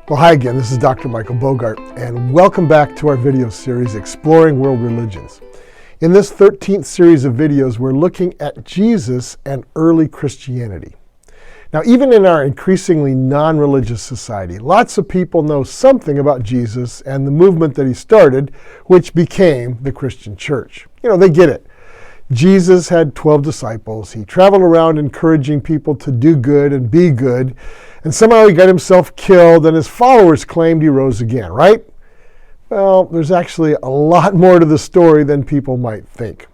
Well, hi again, this is Dr. Michael Bogart, and welcome back to our video series, Exploring World Religions. In this 13th series of videos, we're looking at Jesus and early Christianity. Now, even in our increasingly non-religious society, lots of people know something about Jesus and the movement that he started, which became the Christian church. They get it. Jesus had 12 disciples. He traveled around encouraging people to do good and be good. And somehow he got himself killed and his followers claimed he rose again, right? Well, there's actually a lot more to the story than people might think.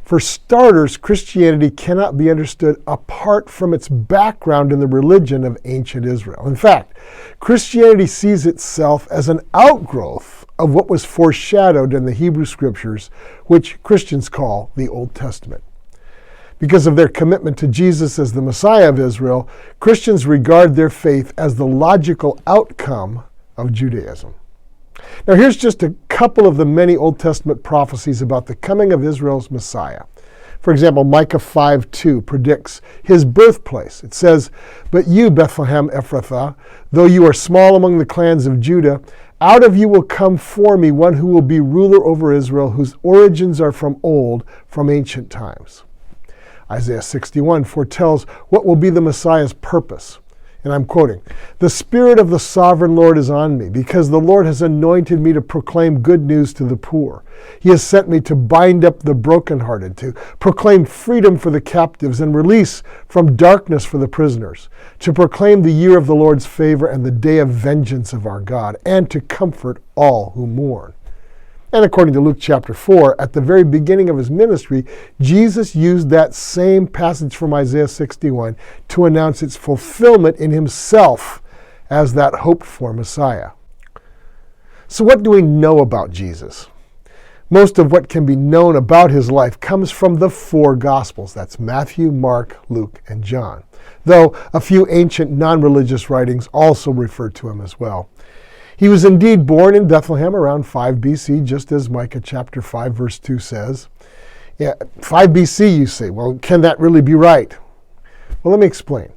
For starters, Christianity cannot be understood apart from its background in the religion of ancient Israel. In fact, Christianity sees itself as an outgrowth of what was foreshadowed in the Hebrew Scriptures, which Christians call the Old Testament. Because of their commitment to Jesus as the Messiah of Israel, Christians regard their faith as the logical outcome of Judaism. Now, here's just a couple of the many Old Testament prophecies about the coming of Israel's Messiah. For example, Micah 5:2 predicts his birthplace. It says, "But you, Bethlehem Ephrathah, though you are small among the clans of Judah, out of you will come for me one who will be ruler over Israel, whose origins are from old, from ancient times." Isaiah 61 foretells what will be the Messiah's purpose. And I'm quoting, "The Spirit of the Sovereign Lord is on me, because the Lord has anointed me to proclaim good news to the poor. He has sent me to bind up the brokenhearted, to proclaim freedom for the captives and release from darkness for the prisoners, to proclaim the year of the Lord's favor and the day of vengeance of our God, and to comfort all who mourn." And according to Luke chapter 4, at the very beginning of his ministry, Jesus used that same passage from Isaiah 61 to announce its fulfillment in himself as that hoped-for Messiah. So what do we know about Jesus? Most of what can be known about his life comes from the four Gospels. That's Matthew, Mark, Luke, and John. Though a few ancient non-religious writings also refer to him as well. He was indeed born in Bethlehem around 5 BC, just as Micah chapter 5 verse 2 says. 5 BC, you say. Well, can that really be right? Well, let me explain.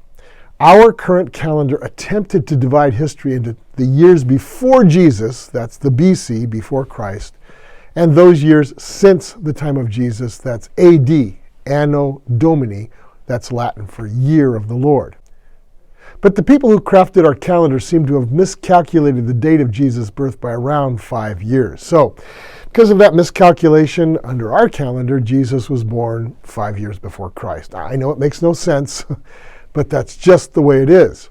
Our current calendar attempted to divide history into the years before Jesus, that's the BC, before Christ, and those years since the time of Jesus, that's AD, Anno Domini, that's Latin for year of the Lord. But the people who crafted our calendar seem to have miscalculated the date of Jesus' birth by around 5 years. So, because of that miscalculation, under our calendar, Jesus was born 5 years before Christ. I know it makes no sense, but that's just the way it is.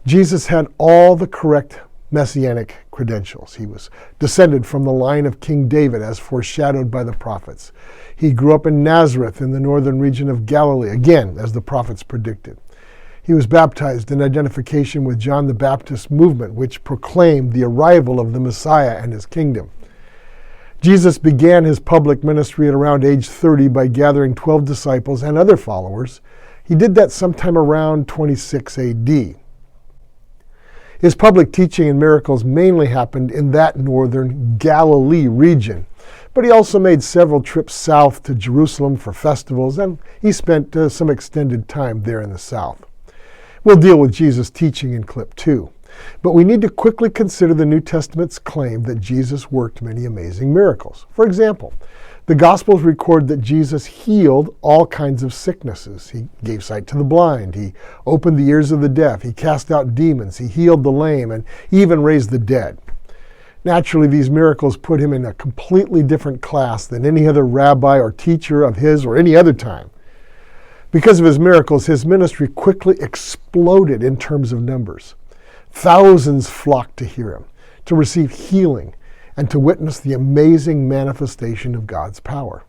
Jesus had all the correct messianic credentials. He was descended from the line of King David, as foreshadowed by the prophets. He grew up in Nazareth in the northern region of Galilee, again, as the prophets predicted. He was baptized in identification with John the Baptist movement, which proclaimed the arrival of the Messiah and his kingdom. Jesus began his public ministry at around age 30 by gathering 12 disciples and other followers. He did that sometime around 26 AD. His public teaching and miracles mainly happened in that northern Galilee region, but he also made several trips south to Jerusalem for festivals, and he spent some extended time there in the south. We'll deal with Jesus' teaching in clip 2. But we need to quickly consider the New Testament's claim that Jesus worked many amazing miracles. For example, the Gospels record that Jesus healed all kinds of sicknesses. He gave sight to the blind. He opened the ears of the deaf. He cast out demons. He healed the lame and even raised the dead. Naturally, these miracles put him in a completely different class than any other rabbi or teacher of his or any other time. Because of his miracles, his ministry quickly exploded in terms of numbers. Thousands flocked to hear him, to receive healing, and to witness the amazing manifestation of God's power.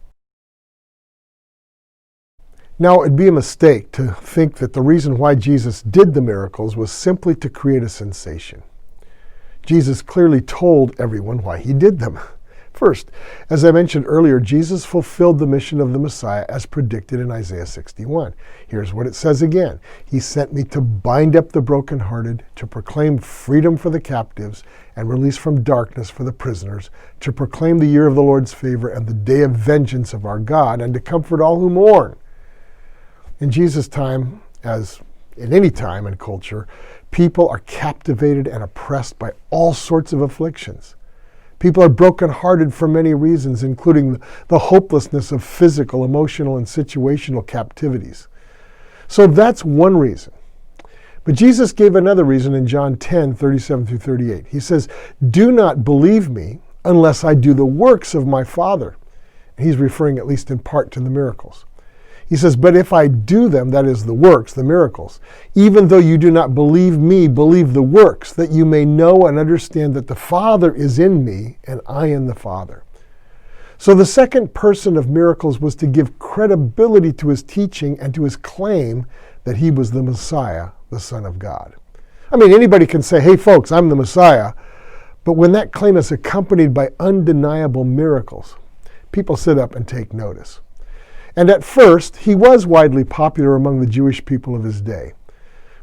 Now, it would be a mistake to think that the reason why Jesus did the miracles was simply to create a sensation. Jesus clearly told everyone why he did them. First, as I mentioned earlier, Jesus fulfilled the mission of the Messiah as predicted in Isaiah 61. Here's what it says again. "He sent me to bind up the brokenhearted, to proclaim freedom for the captives, and release from darkness for the prisoners, to proclaim the year of the Lord's favor and the day of vengeance of our God, and to comfort all who mourn." In Jesus' time, as in any time and culture, people are captivated and oppressed by all sorts of afflictions. People are brokenhearted for many reasons, including the hopelessness of physical, emotional, and situational captivities. So that's one reason. But Jesus gave another reason in John 10:37-38. He says, "Do not believe me unless I do the works of my Father." And he's referring at least in part to the miracles. He says, "But if I do them," that is the works, the miracles, "even though you do not believe me, believe the works, that you may know and understand that the Father is in me and I in the Father." So the second person of miracles was to give credibility to his teaching and to his claim that he was the Messiah, the Son of God. I mean, anybody can say, "Hey folks, I'm the Messiah," but when that claim is accompanied by undeniable miracles, people sit up and take notice. And at first, he was widely popular among the Jewish people of his day.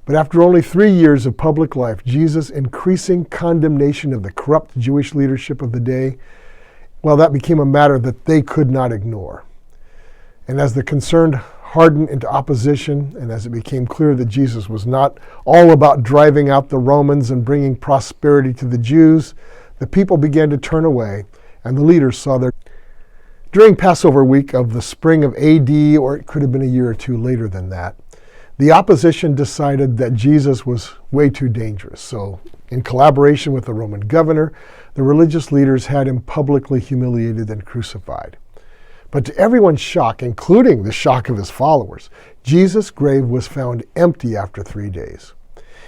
But after only 3 years of public life, Jesus' increasing condemnation of the corrupt Jewish leadership of the day, well, that became a matter that they could not ignore. And as the concerned hardened into opposition, and as it became clear that Jesus was not all about driving out the Romans and bringing prosperity to the Jews, the people began to turn away, and the leaders saw their... During Passover week of the spring of AD, or it could have been a year or two later than that, the opposition decided that Jesus was way too dangerous. So, in collaboration with the Roman governor, the religious leaders had him publicly humiliated and crucified. But to everyone's shock, including the shock of his followers, Jesus' grave was found empty after 3 days.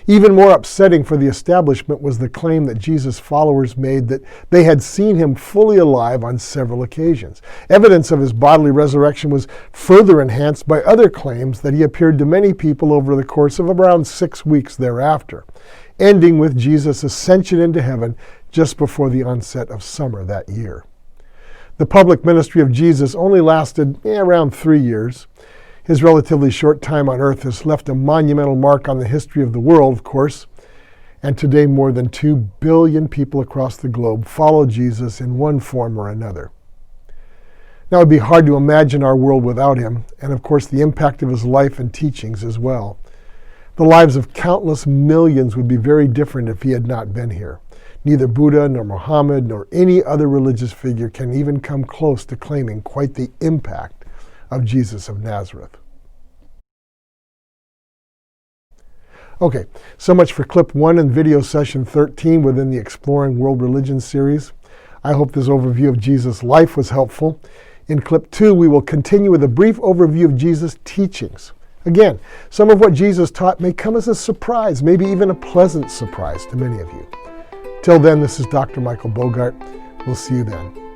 Even more upsetting for the establishment was the claim that Jesus' followers made that they had seen him fully alive on several occasions. Evidence of his bodily resurrection was further enhanced by other claims that he appeared to many people over the course of around 6 weeks thereafter, ending with Jesus' ascension into heaven just before the onset of summer that year. The public ministry of Jesus only lasted around 3 years. His relatively short time on earth has left a monumental mark on the history of the world, of course, and today more than 2 billion people across the globe follow Jesus in one form or another. Now, it would be hard to imagine our world without him, and of course the impact of his life and teachings as well. The lives of countless millions would be very different if he had not been here. Neither Buddha nor Muhammad nor any other religious figure can even come close to claiming quite the impact of Jesus of Nazareth. Okay, so much for clip 1 in video session 13 within the Exploring World Religions series. I hope this overview of Jesus' life was helpful. In clip 2, we will continue with a brief overview of Jesus' teachings. Again, some of what Jesus taught may come as a surprise, maybe even a pleasant surprise to many of you. Till then, this is Dr. Michael Bogart. We'll see you then.